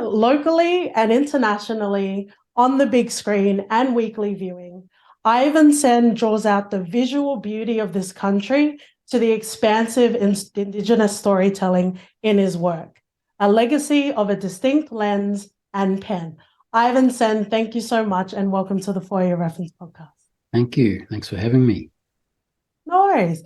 locally and internationally, on the big screen and weekly viewing, Ivan Sen draws out the visual beauty of this country to the expansive Indigenous storytelling in his work, a legacy of a distinct lens and pen. Ivan Sen, thank you so much and welcome to the For Your Reference podcast. Thank you. Thanks for having me. No worries.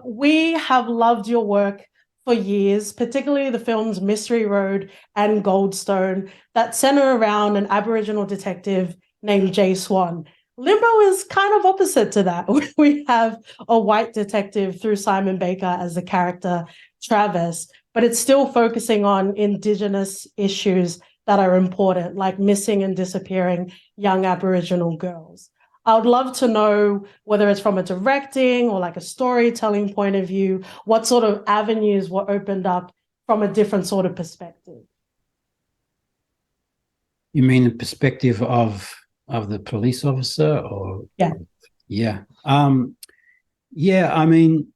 We have loved your work for years, particularly the films Mystery Road and Goldstone that center around an Aboriginal detective named Jay Swan. Limbo is kind of opposite to that. We have a white detective through Simon Baker as the character Travis, but it's still focusing on Indigenous issues that are important, like missing and disappearing young Aboriginal girls. I would love to know whether it's from a directing or like a storytelling point of view, what sort of avenues were opened up from a different sort of perspective. You mean the perspective of the police officer, or Yeah. Yeah. Yeah, I mean,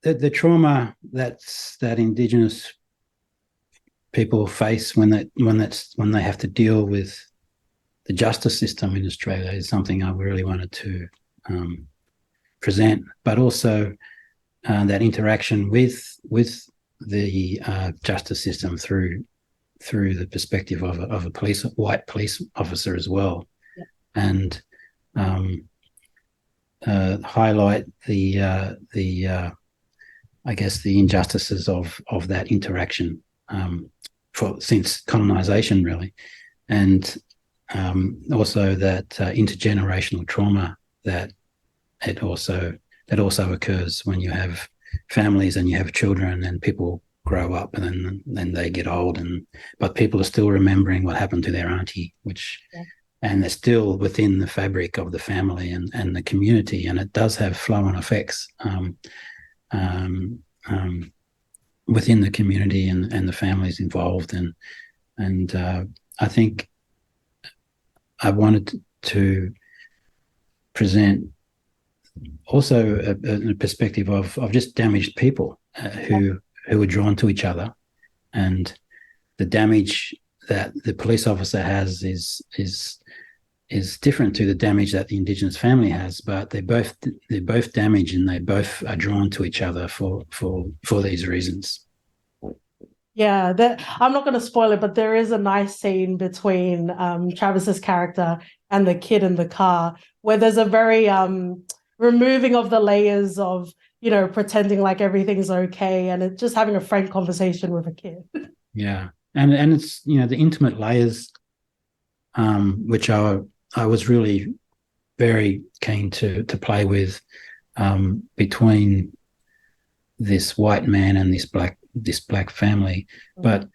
the trauma that Indigenous people face when they have to deal with the justice system in Australia is something I really wanted to present, but also that interaction with the justice system through the perspective of a white police officer as well, Yeah. and highlight the I guess the injustices of that interaction since colonisation, really, and also that intergenerational trauma that also occurs when you have families and you have children and people grow up and then they get old, but people are still remembering what happened to their auntie, and they're still within the fabric of the family and the community, and it does have flow-on effects within the community and the families involved, and I think I wanted to present also a perspective of just damaged people who are drawn to each other, and the damage that the police officer has is different to the damage that the Indigenous family has, but they're both damaged and they both are drawn to each other for these reasons. Yeah, I'm not going to spoil it, but there is a nice scene between Travis's character and the kid in the car where there's a very removing of the layers of, pretending like everything's okay and just having a frank conversation with a kid. Yeah, and it's the intimate layers, which I was really very keen to play with, between this white man and this black family. Mm-hmm. But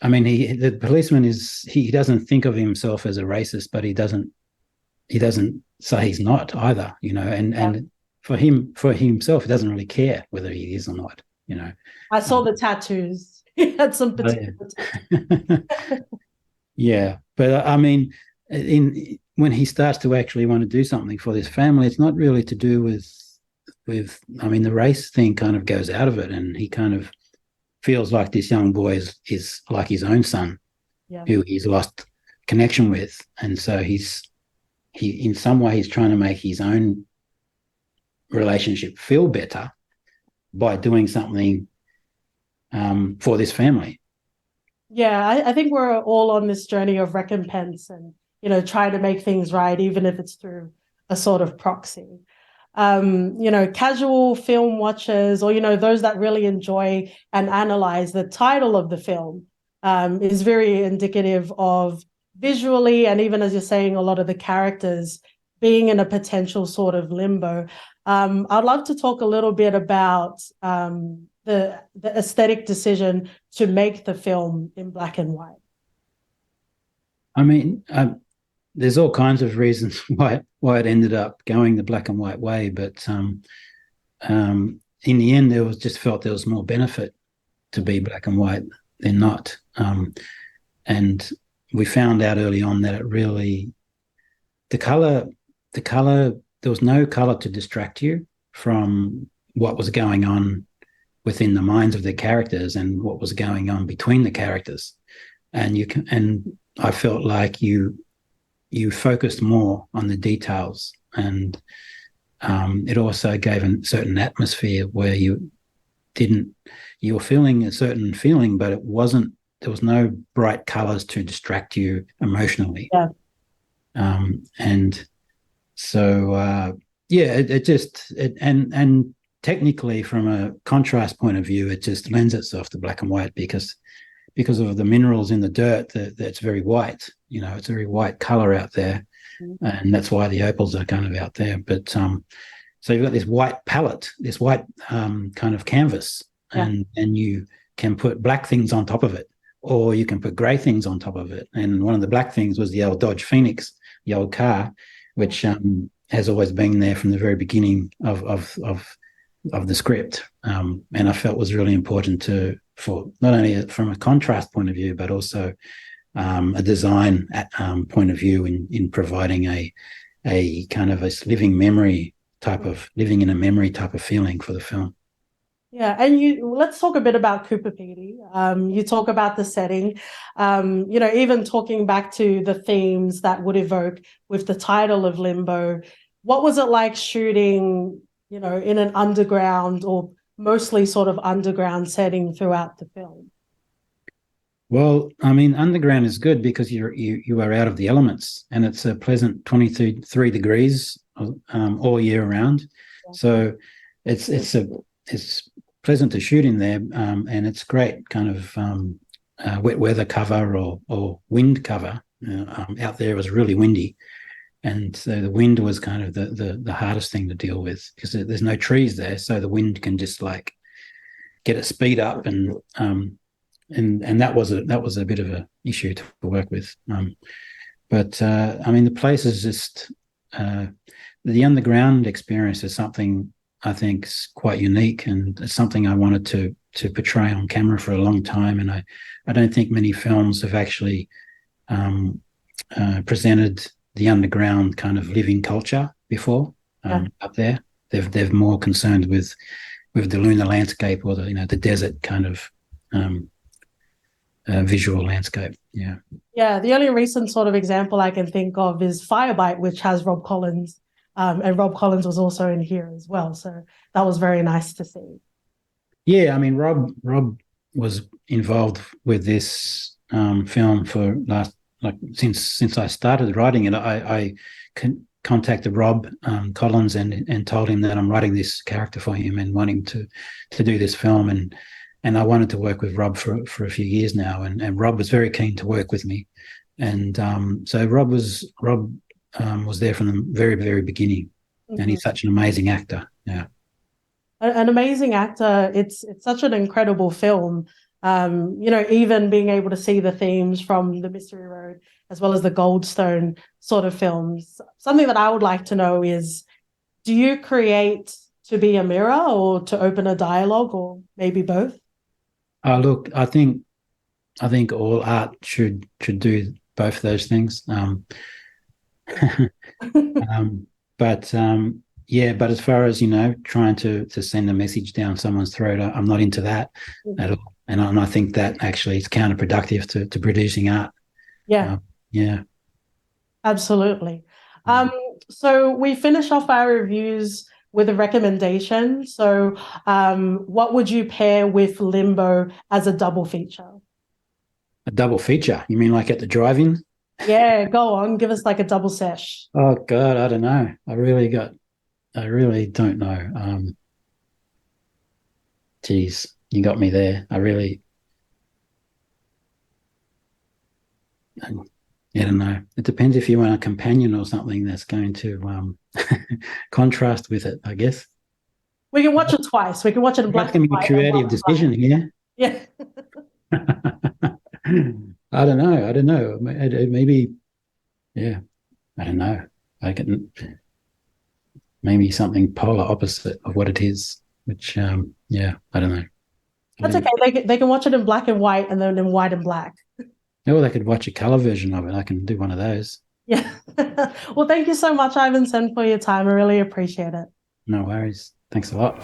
I mean, the policeman he doesn't think of himself as a racist, but he doesn't say he's not either, and for himself, he doesn't really care whether he is or not, I saw the tattoos. He had some particular tattoos. Yeah, but I mean, when he starts to actually want to do something for this family, it's not really to do with I mean, the race thing kind of goes out of it, and he kind of feels like this young boy is like his own son, who he's lost connection with, and so he in some way he's trying to make his own relationship feel better by doing something for this family. Yeah, I think we're all on this journey of recompense and, trying to make things right, even if it's through a sort of proxy. Casual film watchers or, those that really enjoy and analyze the title of the film is very indicative of visually, and even as you're saying, a lot of the characters being in a potential sort of limbo. I'd love to talk a little bit about the aesthetic decision to make the film in black and white. I mean, there's all kinds of reasons why it ended up going the black and white way, but in the end, felt there was more benefit to be black and white than not, and we found out early on that it really the color there was no color to distract you from what was going on within the minds of the characters and what was going on between the characters. And I felt like you focused more on the details, and it also gave a certain atmosphere where you were feeling a certain feeling, but there was no bright colors to distract you emotionally. Yeah. And so, and technically, from a contrast point of view, it just lends itself to black and white because of the minerals in the dirt that's very white. It's a very white color out there, and that's why the opals are kind of out there. But so you've got this white palette, this white kind of canvas, and you can put black things on top of it, or you can put grey things on top of it. And one of the black things was the old Dodge Phoenix, the old car, which has always been there from the very beginning of the script, and I felt was really important for not only from a contrast point of view, but also a design point of view in providing a kind of a living in a memory type of feeling for the film. Yeah, and let's talk a bit about Cooper Pedy. You talk about the setting, even talking back to the themes that would evoke with the title of Limbo. What was it like shooting, in an underground or mostly sort of underground setting throughout the film? Well, I mean, underground is good because you are out of the elements, and it's a pleasant 23 degrees all year round. Yeah. So it's pleasant to shoot in there, and it's great kind of wet weather cover or wind cover. Out there it was really windy, and so the wind was kind of the hardest thing to deal with because there's no trees there, so the wind can just like get a speed up, and that was a bit of an issue to work with. But I mean, the place is just the underground experience is something I think is quite unique, and it's something I wanted to portray on camera for a long time. And I don't think many films have actually presented the underground kind of living culture before up there. They're more concerned with the lunar landscape or the desert kind of visual landscape. Yeah. Yeah, the only recent sort of example I can think of is Firebite, which has Rob Collins. And Rob Collins was also in here as well. So that was very nice to see. Yeah, I mean, Rob was involved with this film for since I started writing it. I contacted Rob Collins and told him that I'm writing this character for him and wanting to do this film, and I wanted to work with Rob for a few years now, and Rob was very keen to work with me, and so Rob was there from the very, very beginning, and he's such an amazing actor. Yeah, an amazing actor. It's such an incredible film. Even being able to see the themes from the Mystery Road as well as the Goldstone sort of films. Something that I would like to know is, do you create to be a mirror or to open a dialogue, or maybe both? Look, I think all art should do both of those things. But as far as trying to send a message down someone's throat, I'm not into that at all, and I think that actually is counterproductive to producing art. Yeah, yeah, absolutely. So we finish off our reviews with a recommendation. So, what would you pair with Limbo as a double feature? A double feature? You mean like at the drive-in? Yeah, go on. Give us like a double sesh. Oh God, I don't know. I really don't know. Geez, you got me there. I don't know. It depends if you want a companion or something that's going to contrast with it, I guess. We can watch it twice. We can watch it in black and white. That's going to be a creative decision here. Yeah. I don't know. Maybe, yeah. I don't know. I can maybe something polar opposite of what it is, which, I don't know. That's okay. They can watch it in black and white and then in white and black. Or they could watch a color version of it. I can do one of those. Yeah. Well, thank you so much, Ivan Sen, for your time. I really appreciate it. No worries. Thanks a lot.